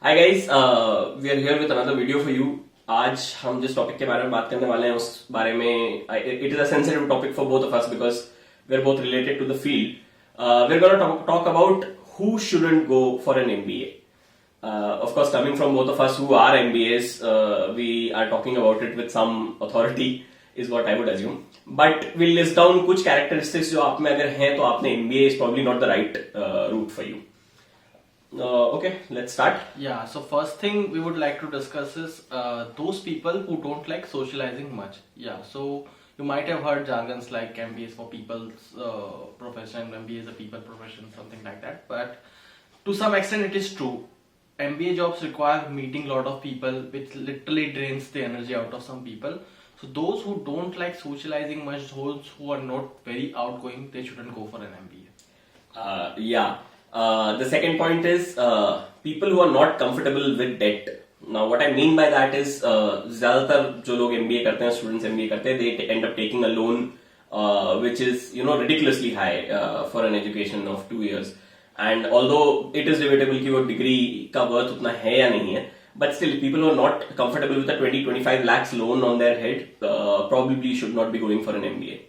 Hi guys, we are here with another video for you. आज हम जिस topic के बारे में बात करने वाले हैं उस बारे में it is a sensitive topic for both of us because we are both related to the field. We're going to talk about who shouldn't go for an MBA. Of course, coming from both of us who are MBAs, we are talking about it with some authority, is what I would assume. But we'll list down कुछ characteristics जो आप में अगर हैं तो आपने MBA is probably not the right route for you. Okay, let's start. Yeah, so first thing we would like to discuss is those people who don't like socializing much. Yeah, so you might have heard jargons like MBA is for people's profession, MBA is a people profession, something like that. But to some extent it is true. MBA jobs require meeting a lot of people, which literally drains the energy out of some people. So those who don't like socializing much, those who are not very outgoing, they shouldn't go for an MBA. Yeah. The second point is people who are not comfortable with debt. Now, what I mean by that is ज़्यादातर जो लोग MBA करते हैं, students MBA करते हैं, they end up taking a loan which is ridiculously high for an education of 2 years. And although it is debatable कि वो degree का worth उतना है या नहीं है, but still people who are not comfortable with a 20-25 lakhs loan on their head probably should not be going for an MBA.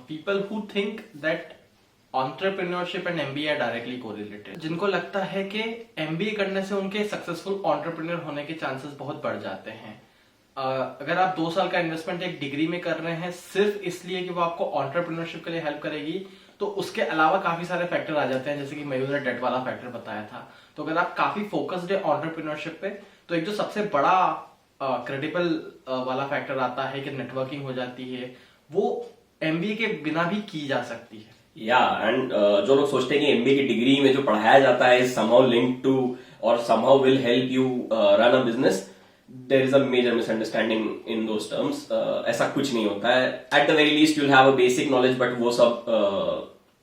People who think that entrepreneurship and MBA are directly correlated. जिनको लगता है कि MBA करने से उनके successful entrepreneur होने के chances बहुत बढ़ जाते हैं. अगर आप 2 साल का इन्वेस्टमेंट एक डिग्री में कर रहे हैं सिर्फ इसलिए कि वो आपको entrepreneurship के लिए हेल्प करेगी, तो उसके अलावा काफी सारे फैक्टर आ जाते हैं, जैसे कि मयूर ने डेट वाला फैक्टर बताया था. तो अगर आप काफी फोकस्ड है entrepreneurship पे, तो एक जो सबसे बड़ा क्रेडिबल वाला फैक्टर आता है कि नेटवर्किंग हो जाती है, वो MBA के बिना भी की जा सकती है. एंड जो लोग सोचते हैं कि MBA की डिग्री में जो पढ़ाया जाता है somehow linked to or somehow will help you run a business, there is a major misunderstanding in those terms. ऐसा कुछ नहीं होता है. At the very least you'll have a basic knowledge, but वो सब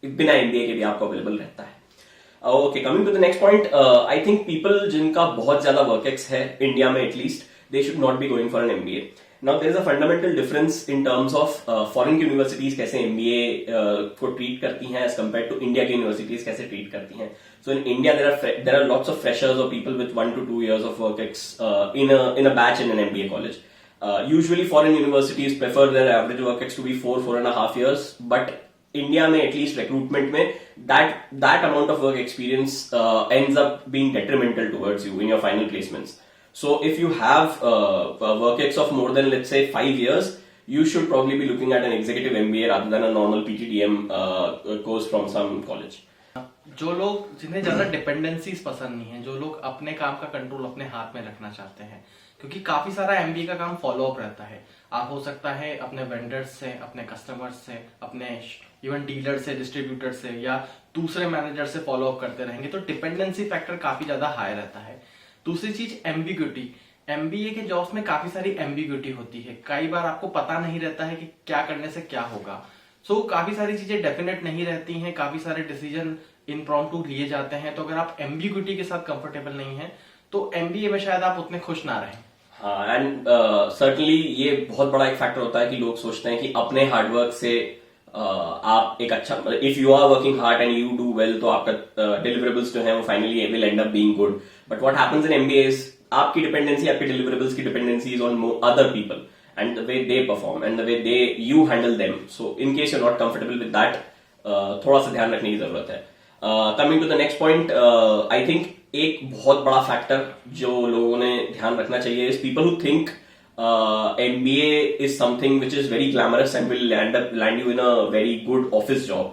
बिना MBA के भी आपको अवेलेबल रहता है. Okay, coming to the next point, I think people जिनका बहुत ज्यादा work ex है इंडिया में at least, they should not be going for an MBA. Now there is a fundamental difference in terms of foreign universities कैसे MBA को treat करती हैं as compared to India की universities कैसे treat करती हैं. So in India there are lots of freshers or people with 1 to 2 years of work ex in a batch in an MBA college. Usually foreign universities prefer their average work ex to be 4.5 years, but India में at least recruitment में that amount of work experience ends up being detrimental towards you in your final placements. So if you have a work ex of more than let's say 5 years, you should probably be looking at an executive MBA rather than a normal PGDM course from some college. जो लोग जिन्हें ज्यादा dependencies पसंद नहीं है, जो लोग अपने काम का कंट्रोल अपने हाथ में रखना चाहते हैं, क्योंकि काफी सारा MBA का काम फॉलो अप रहता है. आप हो सकता है अपने वेंडर्स से, अपने कस्टमर्स से, अपने इवन डीलर से, डिस्ट्रीब्यूटर से या दूसरे मैनेजर से फॉलो अप करते रहेंगे, तो डिपेंडेंसी फैक्टर काफी ज्यादा हाई रहता है. दूसरी चीज एम्बिग्यूटी. MBA के जॉब्स में काफी सारी एम्बिग्यूटी होती है. कई बार आपको पता नहीं रहता है कि क्या करने से क्या होगा. सो काफी सारी चीजें डेफिनेट नहीं रहती हैं, काफी सारे डिसीजन इम्प्रॉम्प्टू लिए जाते हैं. तो अगर आप एम्बिग्यूटी के साथ कंफर्टेबल नहीं है तो MBA में शायद आप उतने खुश ना रहें. हाँ, एंड सर्टनली ये बहुत बड़ा एक फैक्टर होता है कि लोग सोचते हैं कि अपने हार्डवर्क से आप एक अच्छा, if you are working hard and you do well, तो आपका डिलीवरेबल्स जो है वो finally will end up being good. But what happens in MBA is आपकी डिपेंडेंसी, आपके डिलीवरेबल्स की dependency is on other people and the way they perform and the way they you handle them. So in case you are not comfortable with that, थोड़ा सा ध्यान रखने की जरूरत है. Coming to the next point, I think एक बहुत बड़ा फैक्टर जो लोगों ने ध्यान रखना चाहिए is people who think MBA is something which is very glamorous and will land you in a very good office job.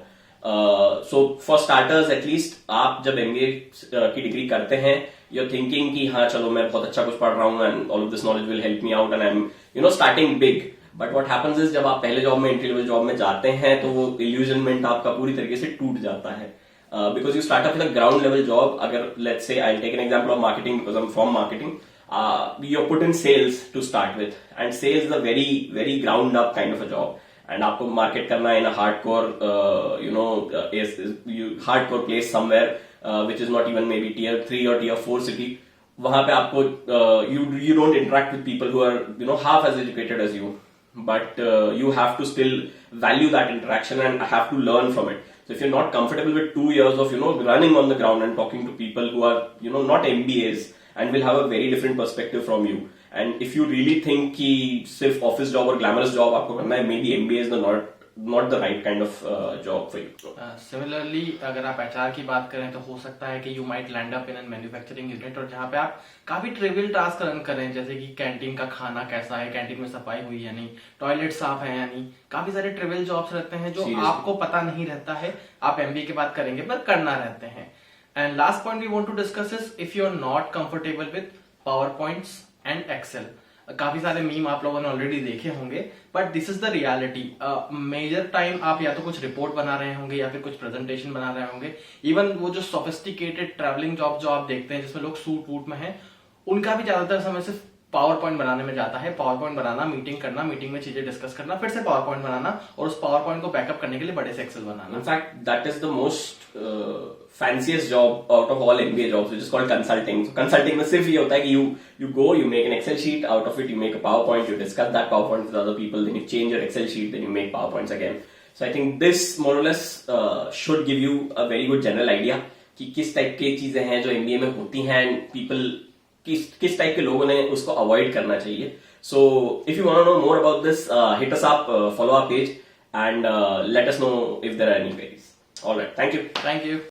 So for starters at least, आप जब MBA की डिग्री करते हैं, you're thinking कि हाँ चलो मैं बहुत अच्छा कुछ पढ़ रहा हूँ and all of this knowledge will help me out and I'm starting big. But what happens is जब आप पहले जॉब में, एंट्री लेवल जॉब में जाते हैं, तो वो illusionment आपका पूरी तरीके से टूट जाता है. Because you start up with a ground level job. अगर let's say I'll take an example of marketing because I'm from marketing. You're put in sales to start with, and sales is a very very ground up kind of a job. And आपको market करना in a hardcore hardcore place somewhere which is not even maybe tier 3 or tier 4 city. वहां पे आपको you don't interact with people who are half as educated as you, but you have to still value that interaction and have to learn from it. So if you're not comfortable with 2 years of running on the ground and talking to people who are not MBAs and will have a very different perspective from you. And if you really think कि सिर्फ office job और glamorous job आपको करना है, maybe MBA is the not the right kind of job for you. Similarly अगर आप HR की बात करें तो हो सकता है कि you might land up in an manufacturing unit, और जहाँ पे आप काफी ट्रिवियल टास्क रन करें, जैसे कि कैंटीन का खाना कैसा है, कैंटीन में सफाई हुई है नहीं, टॉयलेट साफ है या नहीं, काफी सारे ट्रिवियल जॉब्स रहते हैं जो Seriously. आपको पता नहीं रहता है, आप एमबीए के बाद करेंगे पर करना रहते हैं. And last point we want to discuss is if you are not comfortable with power points and excel. काफी सारे मीम आप लोगों ने ऑलरेडी देखे होंगे, but this is the reality. Major time आप या तो कुछ रिपोर्ट बना रहे होंगे या फिर कुछ प्रेजेंटेशन बना रहे होंगे. इवन वो जो सोफिस्टिकेटेड ट्रैवलिंग जॉब जो आप देखते हैं जिसमें लोग सूट वूट में हैं, उनका भी ज्यादातर समय सिर्फ पावर पॉइंट बनाने में जाता है. पावर पॉइंट बनाना, मीटिंग करना, मीटिंग में चीजें डिस्कस करना, फिर से पावर पॉइंट बनाना और उस पावर पॉइंट को बैकअप करने के लिए बड़े से एक्सेल बनाना. In fact, that is the most fanciest job out of all MBA jobs, which is called consulting. So consulting में सिर्फ ये होता है कि you go, you make an Excel sheet, out of it you make a PowerPoint, you discuss that PowerPoint with other people, then you change your Excel sheet, then you make PowerPoints again. So I think this more or less should give you a very good general idea कि किस type की चीजें हैं जो MBA में होती हैं and people किस टाइप के लोगों ने उसको अवॉइड करना चाहिए. So if you want to know more about this, hit us up, follow our page, and let us know if there are any queries. All right, thank you. Thank you.